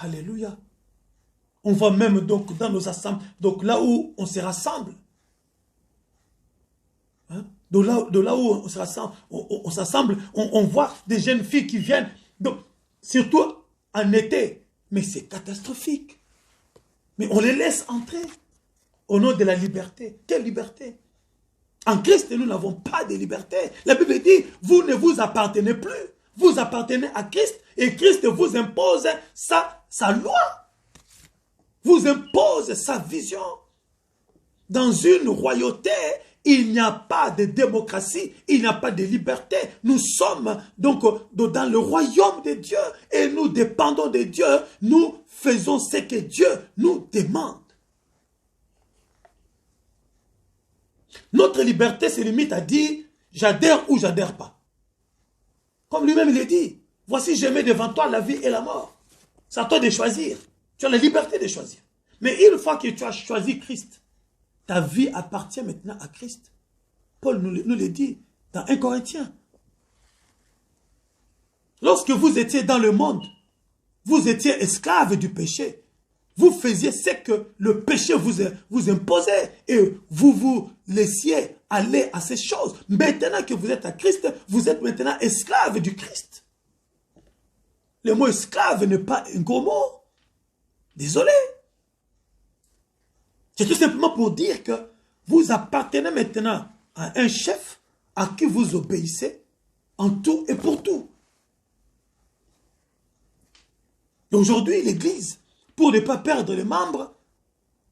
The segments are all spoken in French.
Alléluia. On voit même donc dans nos assemblées, donc là où on se rassemble. Hein? De là où on se rassemble, on s'assemble, on voit des jeunes filles qui viennent, donc, surtout en été. Mais c'est catastrophique. Mais on les laisse entrer au nom de la liberté. Quelle liberté? En Christ, nous n'avons pas de liberté. La Bible dit, vous ne vous appartenez plus. Vous appartenez à Christ et Christ vous impose sa loi. Vous impose sa vision. Dans une royauté, il n'y a pas de démocratie, il n'y a pas de liberté. Nous sommes donc dans le royaume de Dieu et nous dépendons de Dieu. Nous faisons ce que Dieu nous demande. Notre liberté se limite à dire j'adhère ou j'adhère pas. Comme lui-même il est dit, voici je mets devant toi la vie et la mort. C'est à toi de choisir. Tu as la liberté de choisir. Mais une fois que tu as choisi Christ, ta vie appartient maintenant à Christ. Paul nous le dit dans 1 Corinthiens. Lorsque vous étiez dans le monde, vous étiez esclaves du péché. Vous faisiez ce que le péché vous imposait et vous vous laissiez aller à ces choses. Maintenant que vous êtes à Christ, vous êtes maintenant esclaves du Christ. Le mot esclave n'est pas un gros mot. Désolé. C'est tout simplement pour dire que vous appartenez maintenant à un chef à qui vous obéissez en tout et pour tout. Aujourd'hui, l'Église, pour ne pas perdre les membres,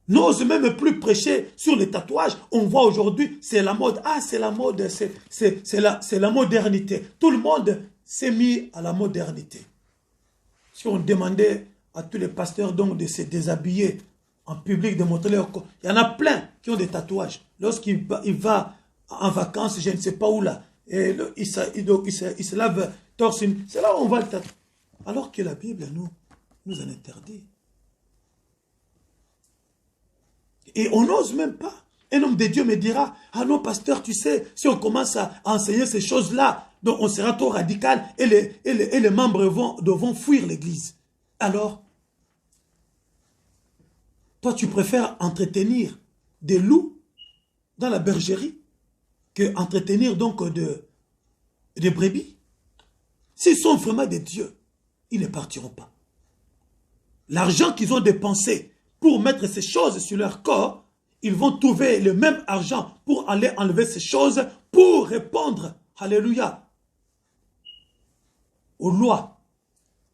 n'ose même plus prêcher sur les tatouages. On voit aujourd'hui, c'est la mode. Ah, c'est la mode, c'est la modernité. Tout le monde s'est mis à la modernité. Si on demandait à tous les pasteurs donc de se déshabiller en public, de montrer leur corps, il y en a plein qui ont des tatouages. Lorsqu'il va en vacances, je ne sais pas où là, et il se lave torse, c'est là où on va le tatouer. Alors que la Bible nous en interdit. Et on n'ose même pas. Un homme de Dieu me dira, ah non pasteur, tu sais, si on commence à enseigner ces choses-là, donc on sera trop radical et les membres vont fuir l'église. Alors, toi tu préfères entretenir des loups dans la bergerie que entretenir donc des brebis. S'ils sont vraiment des dieux, ils ne partiront pas. L'argent qu'ils ont dépensé pour mettre ces choses sur leur corps, ils vont trouver le même argent pour aller enlever ces choses, pour répondre, alléluia, aux lois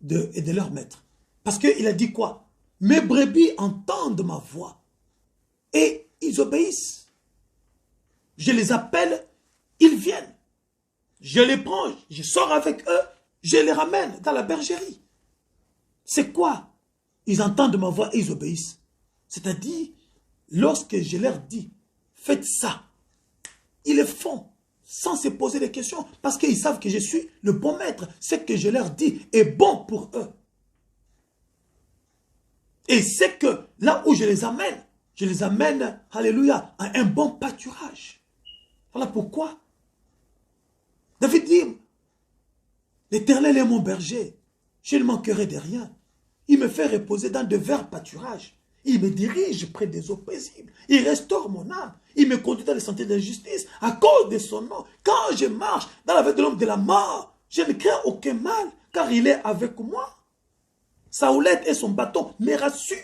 de leur maître. Parce qu'il a dit quoi? Mes brebis entendent ma voix et ils obéissent. Je les appelle, ils viennent. Je les prends, je sors avec eux, je les ramène dans la bergerie. C'est quoi? Ils entendent ma voix et ils obéissent. C'est-à-dire, lorsque je leur dis, faites ça, ils le font sans se poser des questions parce qu'ils savent que je suis le bon maître. Ce que je leur dis est bon pour eux. Et c'est que là où je les amène, alléluia, à un bon pâturage. Voilà pourquoi David dit, l'Éternel est mon berger, je ne manquerai de rien. Il me fait reposer dans de verts pâturages. Il me dirige près des eaux paisibles. Il restaure mon âme. Il me conduit dans les sentiers de la justice à cause de son nom. Quand je marche dans la vallée de l'ombre de la mort, je ne crains aucun mal, car il est avec moi. Sa houlette et son bâton me rassurent.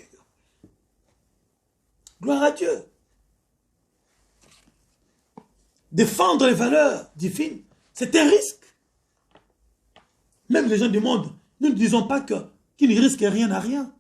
Gloire à Dieu. Défendre les valeurs divines, c'est un risque. Même les gens du monde, nous ne disons pas qu'ils ne risquent rien à rien.